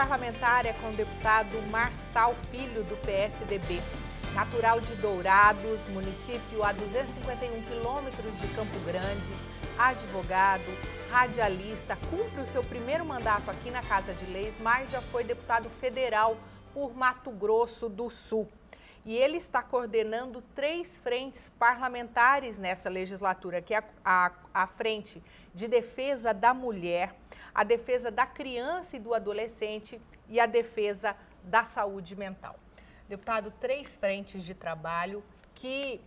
parlamentar é com o deputado Marçal Filho, do PSDB. Natural de Dourados, município a 251 quilômetros de Campo Grande, advogado, radialista, cumpre o seu primeiro mandato aqui na Casa de Leis, mas já foi deputado federal por Mato Grosso do Sul. E ele está coordenando 3 frentes parlamentares nessa legislatura, que é a frente de defesa da mulher, a defesa da criança e do adolescente e a defesa da saúde mental. Deputado, 3 frentes de trabalho que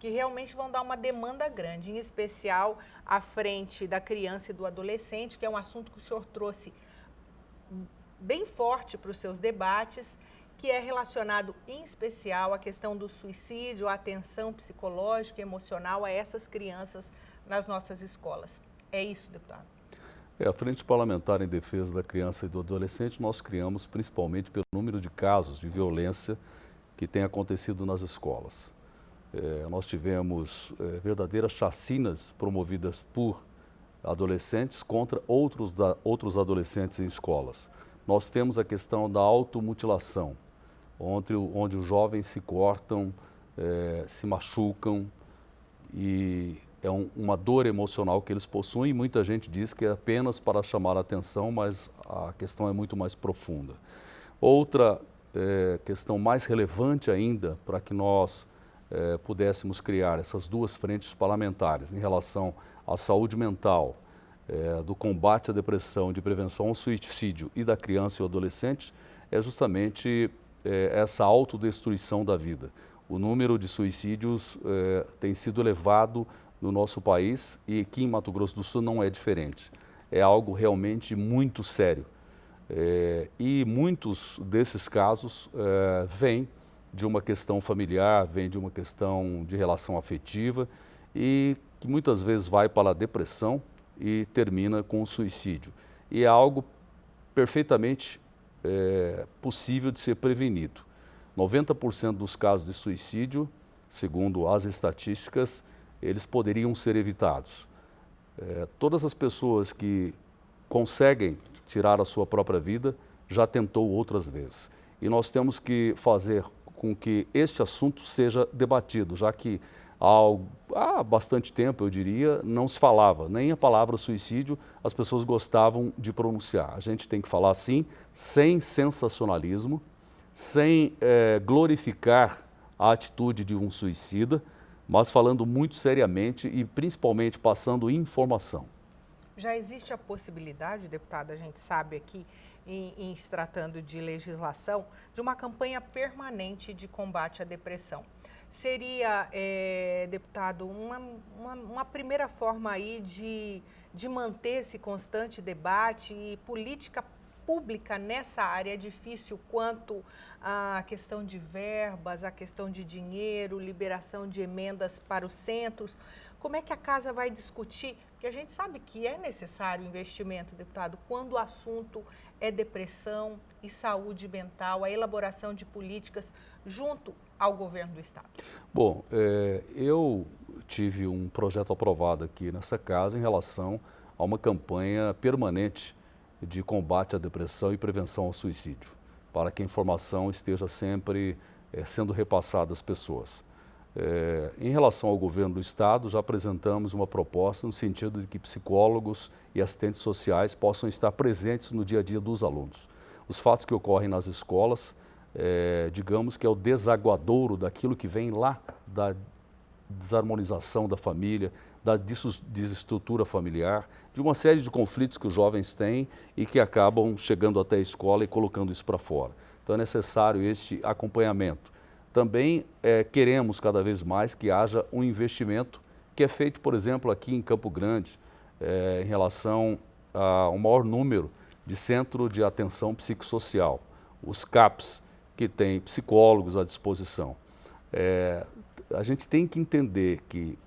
realmente vão dar uma demanda grande, em especial a frente da criança e do adolescente, que é um assunto que o senhor trouxe bem forte para os seus debates, que é relacionado em especial à questão do suicídio, a atenção psicológica e emocional a essas crianças nas nossas escolas. É isso, deputado? A Frente Parlamentar em Defesa da Criança e do Adolescente nós criamos principalmente pelo número de casos de violência que tem acontecido nas escolas. Nós tivemos verdadeiras chacinas promovidas por adolescentes contra outros adolescentes em escolas. Nós temos a questão da automutilação, onde os jovens se cortam, se machucam e é uma dor emocional que eles possuem e muita gente diz que é apenas para chamar a atenção, mas a questão é muito mais profunda. Outra questão mais relevante ainda para que nós pudéssemos criar essas 2 frentes parlamentares em relação à saúde mental, do combate à depressão, de prevenção ao suicídio e da criança e do adolescente, é justamente essa autodestruição da vida. O número de suicídios tem sido elevado no nosso país e aqui em Mato Grosso do Sul não é diferente. É algo realmente muito sério. E muitos desses casos vêm de uma questão familiar, vêm de uma questão de relação afetiva e que muitas vezes vai para a depressão e termina com o suicídio. E é algo perfeitamente possível de ser prevenido. 90% dos casos de suicídio, segundo as estatísticas, eles poderiam ser evitados. Todas as pessoas que conseguem tirar a sua própria vida já tentou outras vezes. E nós temos que fazer com que este assunto seja debatido, já que há bastante tempo, eu diria, não se falava, nem a palavra suicídio as pessoas gostavam de pronunciar. A gente tem que falar assim, sem sensacionalismo, sem glorificar a atitude de um suicida, mas falando muito seriamente e principalmente passando informação. Já existe a possibilidade, deputada, a gente sabe aqui, em se tratando de legislação, de uma campanha permanente de combate à depressão. Seria, deputado, uma primeira forma aí de manter esse constante debate e política pública nessa área é difícil quanto à questão de verbas, a questão de dinheiro, liberação de emendas para os centros. Como é que a casa vai discutir? Porque a gente sabe que é necessário investimento, deputado, quando o assunto é depressão e saúde mental, a elaboração de políticas junto ao governo do estado. Bom, eu tive um projeto aprovado aqui nessa casa em relação a uma campanha permanente de combate à depressão e prevenção ao suicídio, para que a informação esteja sempre sendo repassada às pessoas. Em relação ao governo do estado, já apresentamos uma proposta no sentido de que psicólogos e assistentes sociais possam estar presentes no dia a dia dos alunos. Os fatos que ocorrem nas escolas, digamos que é o desaguadouro daquilo que vem lá da desarmonização da família, da desestrutura familiar, de uma série de conflitos que os jovens têm e que acabam chegando até a escola e colocando isso para fora. Então é necessário este acompanhamento. Também queremos cada vez mais que haja um investimento que é feito, por exemplo, aqui em Campo Grande, em relação ao maior número de centro de atenção psicossocial, os CAPs, que têm psicólogos à disposição. A gente tem que entender que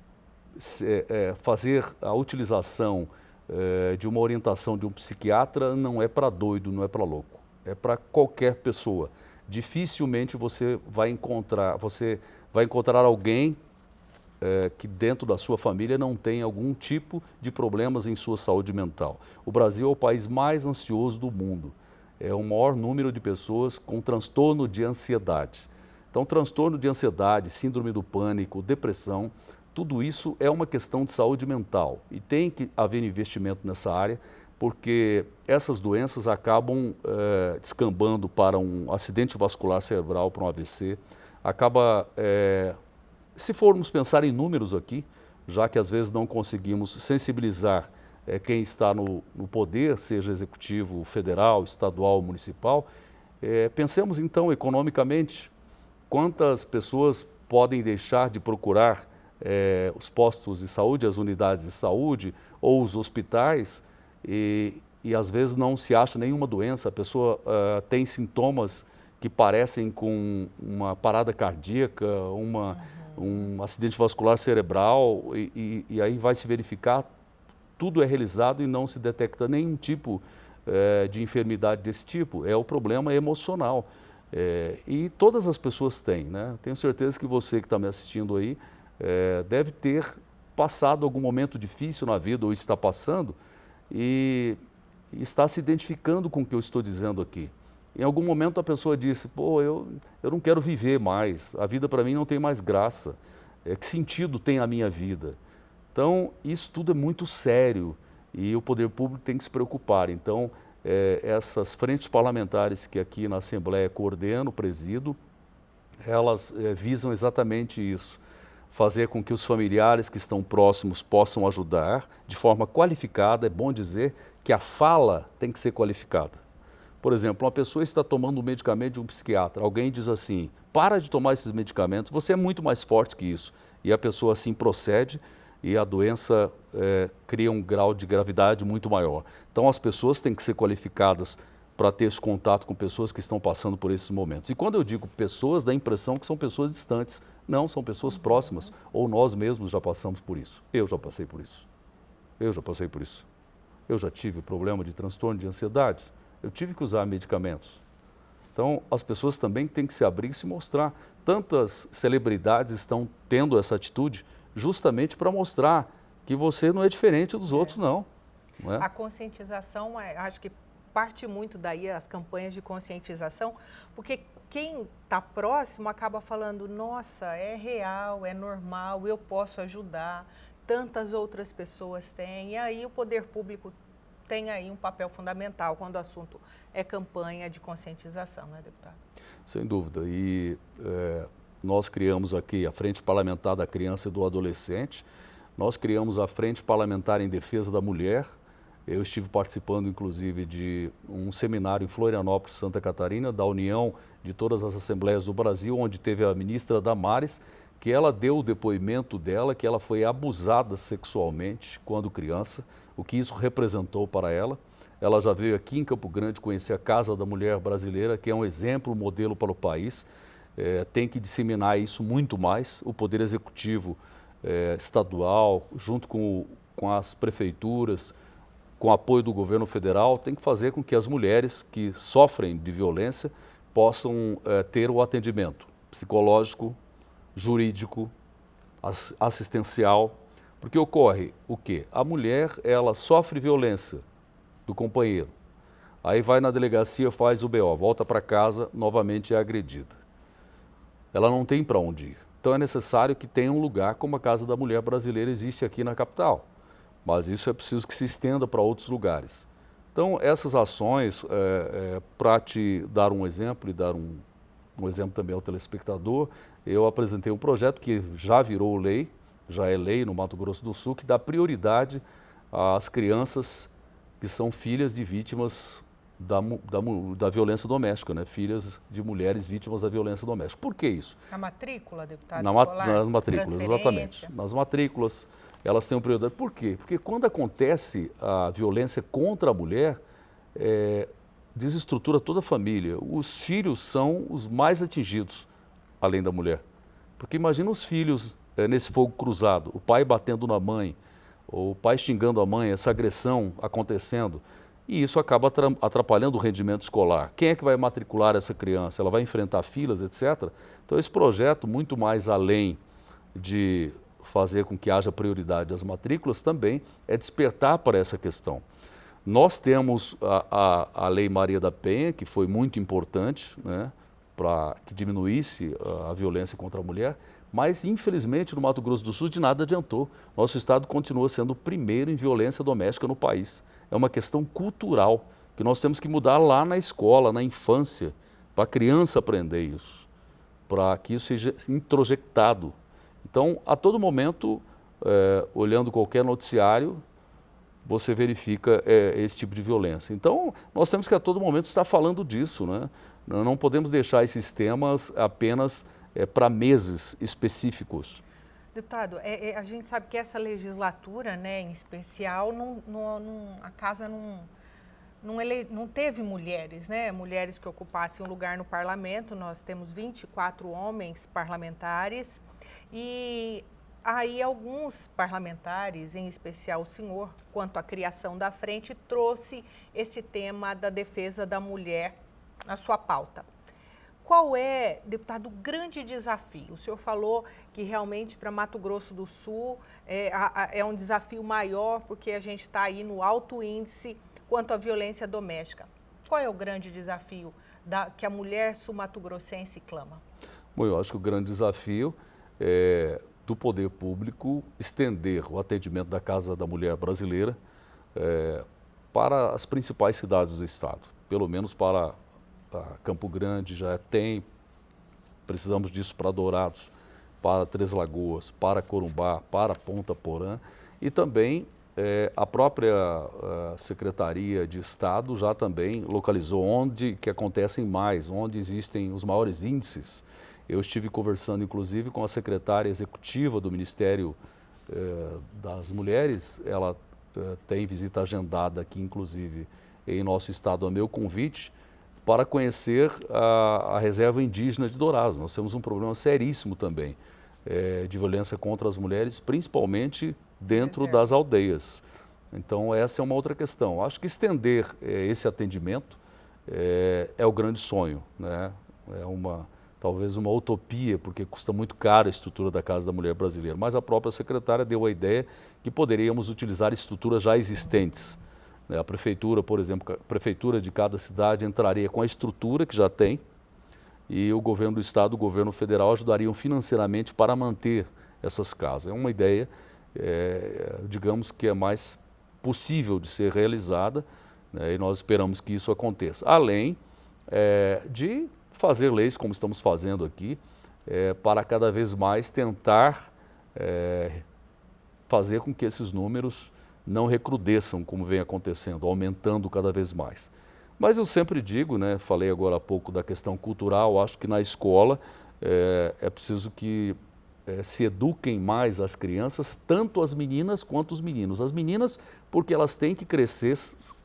fazer a utilização de uma orientação de um psiquiatra não é para doido, não é para louco, é para qualquer pessoa. Dificilmente você vai encontrar alguém que dentro da sua família não tem algum tipo de problemas em sua saúde mental. O Brasil é o país mais ansioso do mundo. é o maior número de pessoas com transtorno de ansiedade. Então, transtorno de ansiedade, síndrome do pânico, depressão, tudo isso é uma questão de saúde mental e tem que haver investimento nessa área, porque essas doenças acabam descambando para um acidente vascular cerebral, para um AVC, se formos pensar em números aqui, já que às vezes não conseguimos sensibilizar quem está no poder, seja executivo, federal, estadual, municipal, pensemos então economicamente, quantas pessoas podem deixar de procurar os postos de saúde, as unidades de saúde ou os hospitais e às vezes não se acha nenhuma doença, a pessoa tem sintomas que parecem com uma parada cardíaca, um acidente vascular cerebral e aí vai se verificar, tudo é realizado e não se detecta nenhum tipo de enfermidade desse tipo, é o problema emocional. E todas as pessoas têm, né? Tenho certeza que você que está me assistindo aí deve ter passado algum momento difícil na vida ou está passando e está se identificando com o que eu estou dizendo aqui. Em algum momento a pessoa disse, pô, eu não quero viver mais, a vida para mim não tem mais graça, que sentido tem a minha vida? Então, isso tudo é muito sério e o poder público tem que se preocupar. Então, essas frentes parlamentares que aqui na Assembleia coordeno, presido, elas visam exatamente isso, fazer com que os familiares que estão próximos possam ajudar de forma qualificada. É bom dizer que a fala tem que ser qualificada. Por exemplo, uma pessoa está tomando um medicamento de um psiquiatra, alguém diz assim, para de tomar esses medicamentos, você é muito mais forte que isso. E a pessoa assim procede e a doença cria um grau de gravidade muito maior. Então as pessoas têm que ser qualificadas para ter esse contato com pessoas que estão passando por esses momentos. E quando eu digo pessoas, dá a impressão que são pessoas distantes. Não, são pessoas próximas, ou nós mesmos já passamos por isso. Eu já passei por isso. Eu já passei por isso. Eu já tive problema de transtorno de ansiedade. Eu tive que usar medicamentos. Então, as pessoas também têm que se abrir e se mostrar. Tantas celebridades estão tendo essa atitude justamente para mostrar que você não é diferente dos outros, não. Não é? A conscientização, acho que parte muito daí as campanhas de conscientização, porque quem está próximo acaba falando, nossa, é real, é normal, eu posso ajudar, tantas outras pessoas têm, e aí o poder público tem aí um papel fundamental quando o assunto é campanha de conscientização, não é, deputado? Sem dúvida. E nós criamos aqui a Frente Parlamentar da Criança e do Adolescente, nós criamos a Frente Parlamentar em Defesa da Mulher. Eu estive participando, inclusive, de um seminário em Florianópolis, Santa Catarina, da União de todas as Assembleias do Brasil, onde teve a ministra Damares, que ela deu o depoimento dela, que ela foi abusada sexualmente quando criança, o que isso representou para ela. Ela já veio aqui em Campo Grande conhecer a Casa da Mulher Brasileira, que é um exemplo, modelo para o país. Tem que disseminar isso muito mais. O Poder Executivo estadual, junto com as prefeituras, com apoio do governo federal, tem que fazer com que as mulheres que sofrem de violência possam ter o atendimento psicológico, jurídico, assistencial, porque ocorre o quê? A mulher, ela sofre violência do companheiro, aí vai na delegacia, faz o BO, volta para casa, novamente é agredida. Ela não tem para onde ir. Então é necessário que tenha um lugar como a Casa da Mulher Brasileira existe aqui na capital. Mas isso é preciso que se estenda para outros lugares. Então, essas ações, para te dar um exemplo e dar um exemplo também ao telespectador, eu apresentei um projeto que já virou lei, já é lei no Mato Grosso do Sul, que dá prioridade às crianças que são filhas de vítimas da violência doméstica, né? Filhas de mulheres vítimas da violência doméstica. Por que isso? A matrícula, deputado? Nas matrículas, exatamente. Nas matrículas. Elas têm prioridade. Por quê? Porque quando acontece a violência contra a mulher, desestrutura toda a família. Os filhos são os mais atingidos, além da mulher. Porque imagina os filhos nesse fogo cruzado, o pai batendo na mãe, ou o pai xingando a mãe, essa agressão acontecendo. E isso acaba atrapalhando o rendimento escolar. Quem é que vai matricular essa criança? Ela vai enfrentar filas, etc. Então esse projeto, muito mais além de fazer com que haja prioridade às matrículas, também é despertar para essa questão. Nós temos a Lei Maria da Penha, que foi muito importante, né, para que diminuísse a violência contra a mulher, mas infelizmente no Mato Grosso do Sul de nada adiantou. Nosso estado continua sendo o primeiro em violência doméstica no país. É uma questão cultural que nós temos que mudar lá na escola, na infância, para a criança aprender isso, para que isso seja introjectado. Então, a todo momento, olhando qualquer noticiário, você verifica esse tipo de violência. Então, nós temos que a todo momento estar falando disso, né? Não podemos deixar esses temas apenas para meses específicos. Deputado, a gente sabe que essa legislatura, né, em especial, a casa não teve mulheres, né? Mulheres que ocupassem um lugar no parlamento. Nós temos 24 homens parlamentares e aí alguns parlamentares, em especial o senhor, quanto à criação da frente, trouxe esse tema da defesa da mulher na sua pauta. Qual é, deputado, o grande desafio? O senhor falou que realmente para Mato Grosso do Sul é um desafio maior porque a gente está aí no alto índice quanto à violência doméstica. Qual é o grande desafio que a mulher sul-mato-grossense clama? Bom, eu acho que o grande desafio é do poder público estender o atendimento da Casa da Mulher Brasileira para as principais cidades do estado, pelo menos para Campo Grande já tem, precisamos disso para Dourados, para Três Lagoas, para Corumbá, para Ponta Porã e também a própria Secretaria de Estado já também localizou onde que acontecem mais, onde existem os maiores índices. Eu estive conversando, inclusive, com a secretária executiva do Ministério das Mulheres. Ela tem visita agendada aqui, inclusive, em nosso estado, a meu convite, para conhecer a reserva indígena de Dourados. Nós temos um problema seríssimo também de violência contra as mulheres, principalmente dentro das aldeias. Então, essa é uma outra questão. Acho que estender esse atendimento é o grande sonho, né? Talvez uma utopia, porque custa muito caro a estrutura da Casa da Mulher Brasileira, mas a própria secretária deu a ideia que poderíamos utilizar estruturas já existentes. A prefeitura, por exemplo, a prefeitura de cada cidade entraria com a estrutura que já tem e o governo do estado, o governo federal ajudariam financeiramente para manter essas casas. É uma ideia, digamos que é mais possível de ser realizada, né, e nós esperamos que isso aconteça. Além de fazer leis, como estamos fazendo aqui, para cada vez mais tentar fazer com que esses números não recrudesçam, como vem acontecendo, aumentando cada vez mais. Mas eu sempre digo, né, falei agora há pouco da questão cultural, acho que na escola é preciso que se eduquem mais as crianças, tanto as meninas quanto os meninos. As meninas, porque elas têm que crescer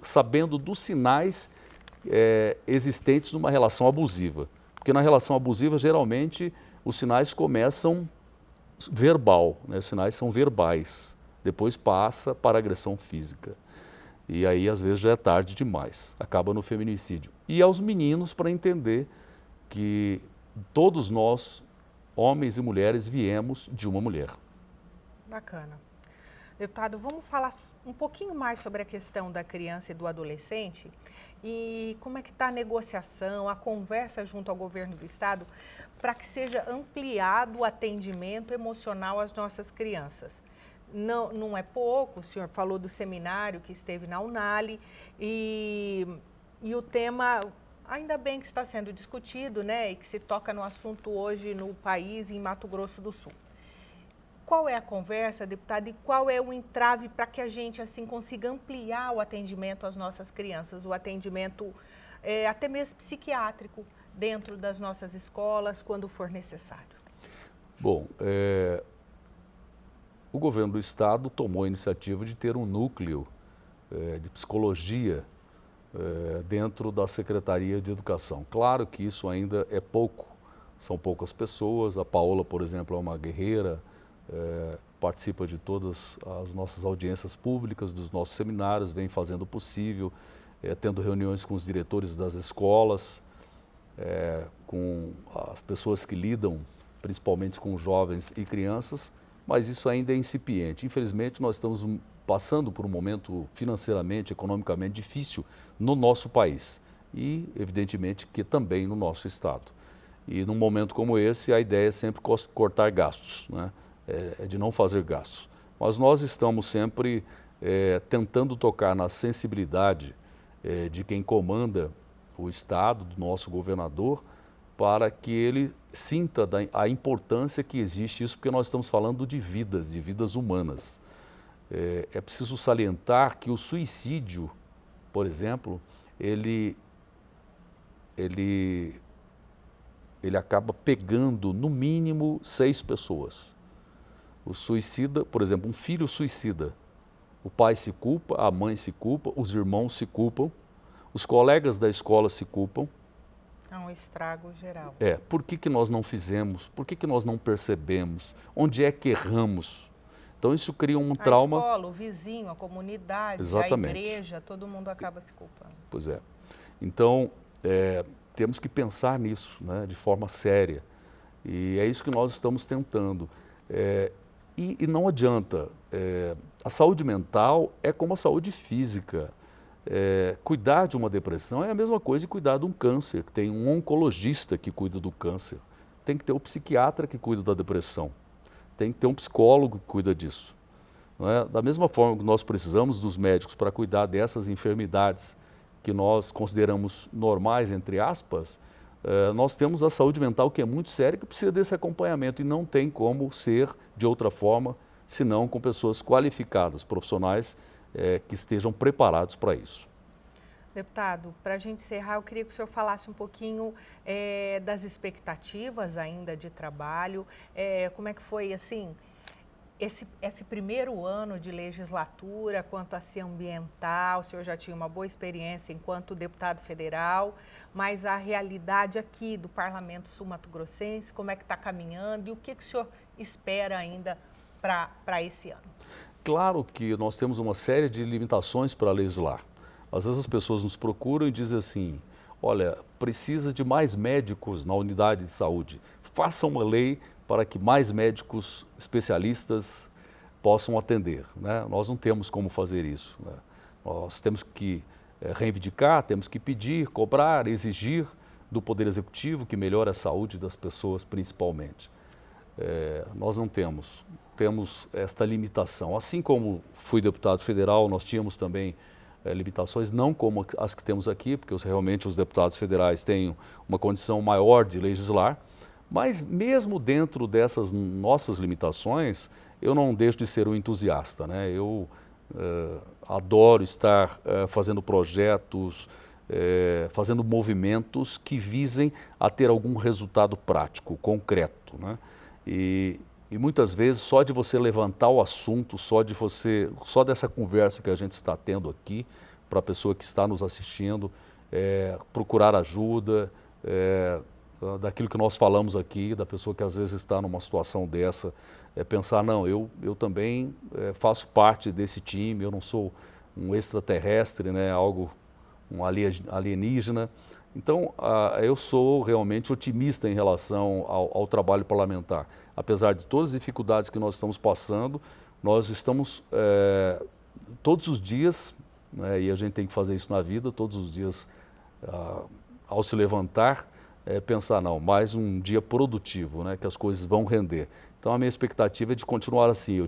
sabendo dos sinais existentes numa relação abusiva. Porque na relação abusiva, geralmente, os sinais começam verbal, né? Os sinais são verbais, depois passa para agressão física. E aí, às vezes, já é tarde demais, acaba no feminicídio. E aos meninos para entender que todos nós, homens e mulheres, viemos de uma mulher. Bacana. Deputado, vamos falar um pouquinho mais sobre a questão da criança e do adolescente e como é que está a negociação, a conversa junto ao governo do estado para que seja ampliado o atendimento emocional às nossas crianças. Não é pouco, o senhor falou do seminário que esteve na Unali e o tema, ainda bem que está sendo discutido, né, e que se toca no assunto hoje no país, em Mato Grosso do Sul. Qual é a conversa, deputado, e qual é o entrave para que a gente assim consiga ampliar o atendimento às nossas crianças, o atendimento até mesmo psiquiátrico dentro das nossas escolas, quando for necessário? Bom, o governo do estado tomou a iniciativa de ter um núcleo de psicologia dentro da Secretaria de Educação. Claro que isso ainda é pouco, são poucas pessoas. A Paola, por exemplo, é uma guerreira, participa de todas as nossas audiências públicas, dos nossos seminários, vem fazendo o possível, tendo reuniões com os diretores das escolas, com as pessoas que lidam principalmente com jovens e crianças, mas isso ainda é incipiente. Infelizmente, nós estamos passando por um momento financeiramente, economicamente difícil no nosso país e, evidentemente, que também no nosso estado. E num momento como esse, a ideia é sempre cortar gastos, né? É de não fazer gastos. Mas nós estamos sempre tentando tocar na sensibilidade de quem comanda o estado, do nosso governador, para que ele sinta a importância que existe isso, porque nós estamos falando de vidas humanas. É preciso salientar que o suicídio, por exemplo, ele acaba pegando no mínimo 6 pessoas. O suicida, por exemplo, um filho suicida, o pai se culpa, a mãe se culpa, os irmãos se culpam, os colegas da escola se culpam. É um estrago geral. Por que nós não fizemos? Por que nós não percebemos? Onde é que erramos? Então isso cria um trauma. A escola, o vizinho, a comunidade, exatamente, a igreja, todo mundo acaba se culpando. Pois é. Então, temos que pensar nisso, né, de forma séria. E é isso que nós estamos tentando. E não adianta. A saúde mental é como a saúde física. Cuidar de uma depressão é a mesma coisa que cuidar de um câncer. Tem um oncologista que cuida do câncer. Tem que ter um psiquiatra que cuida da depressão. Tem que ter um psicólogo que cuida disso. Não é? Da mesma forma que nós precisamos dos médicos para cuidar dessas enfermidades que nós consideramos normais, entre aspas, nós temos a saúde mental que é muito séria, que precisa desse acompanhamento e não tem como ser de outra forma, senão com pessoas qualificadas, profissionais que estejam preparados para isso. Deputado, para a gente encerrar, eu queria que o senhor falasse um pouquinho das expectativas ainda de trabalho, como é que foi assim, esse primeiro ano de legislatura, quanto a ser ambiental, o senhor já tinha uma boa experiência enquanto deputado federal, mas a realidade aqui do Parlamento Sul-Mato-Grossense, como é que está caminhando e o que o senhor espera ainda para esse ano? Claro que nós temos uma série de limitações para legislar. Às vezes as pessoas nos procuram e dizem assim, olha, precisa de mais médicos na unidade de saúde. Faça uma lei para que mais médicos especialistas possam atender, né? Nós não temos como fazer isso, né? Nós temos que reivindicar, temos que pedir, cobrar, exigir do Poder Executivo que melhore a saúde das pessoas principalmente. Nós não temos esta limitação. Assim como fui deputado federal, nós tínhamos também limitações, não como as que temos aqui, porque realmente os deputados federais têm uma condição maior de legislar, mas mesmo dentro dessas nossas limitações, eu não deixo de ser um entusiasta, né? Eu adoro estar fazendo projetos, fazendo movimentos que visem a ter algum resultado prático, concreto, né? E muitas vezes só de você levantar o assunto, só dessa conversa que a gente está tendo aqui, para a pessoa que está nos assistindo, procurar ajuda, daquilo que nós falamos aqui, da pessoa que às vezes está numa situação dessa, pensar, não, eu também faço parte desse time, eu não sou um extraterrestre, né, um alienígena. Então, eu sou realmente otimista em relação ao trabalho parlamentar. Apesar de todas as dificuldades que nós estamos passando, nós estamos todos os dias, né, e a gente tem que fazer isso na vida, todos os dias, ao se levantar, pensar, não, mais um dia produtivo, né, que as coisas vão render. Então, a minha expectativa é de continuar assim.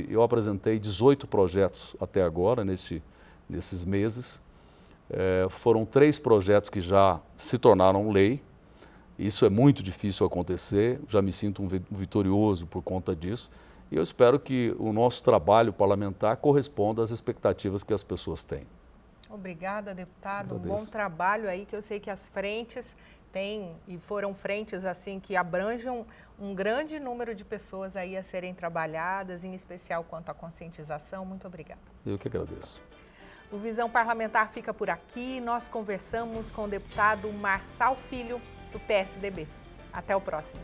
Eu apresentei 18 projetos até agora, nesses meses. Foram 3 projetos que já se tornaram lei. Isso é muito difícil acontecer, já me sinto um vitorioso por conta disso. E eu espero que o nosso trabalho parlamentar corresponda às expectativas que as pessoas têm. Obrigada, deputado. Agradeço. Um bom trabalho aí, que eu sei que as frentes têm, e foram frentes assim que abranjam um grande número de pessoas aí a serem trabalhadas, em especial quanto à conscientização. Muito obrigada. Eu que agradeço. O Visão Parlamentar fica por aqui. Nós conversamos com o deputado Marçal Filho, do PSDB. Até o próximo.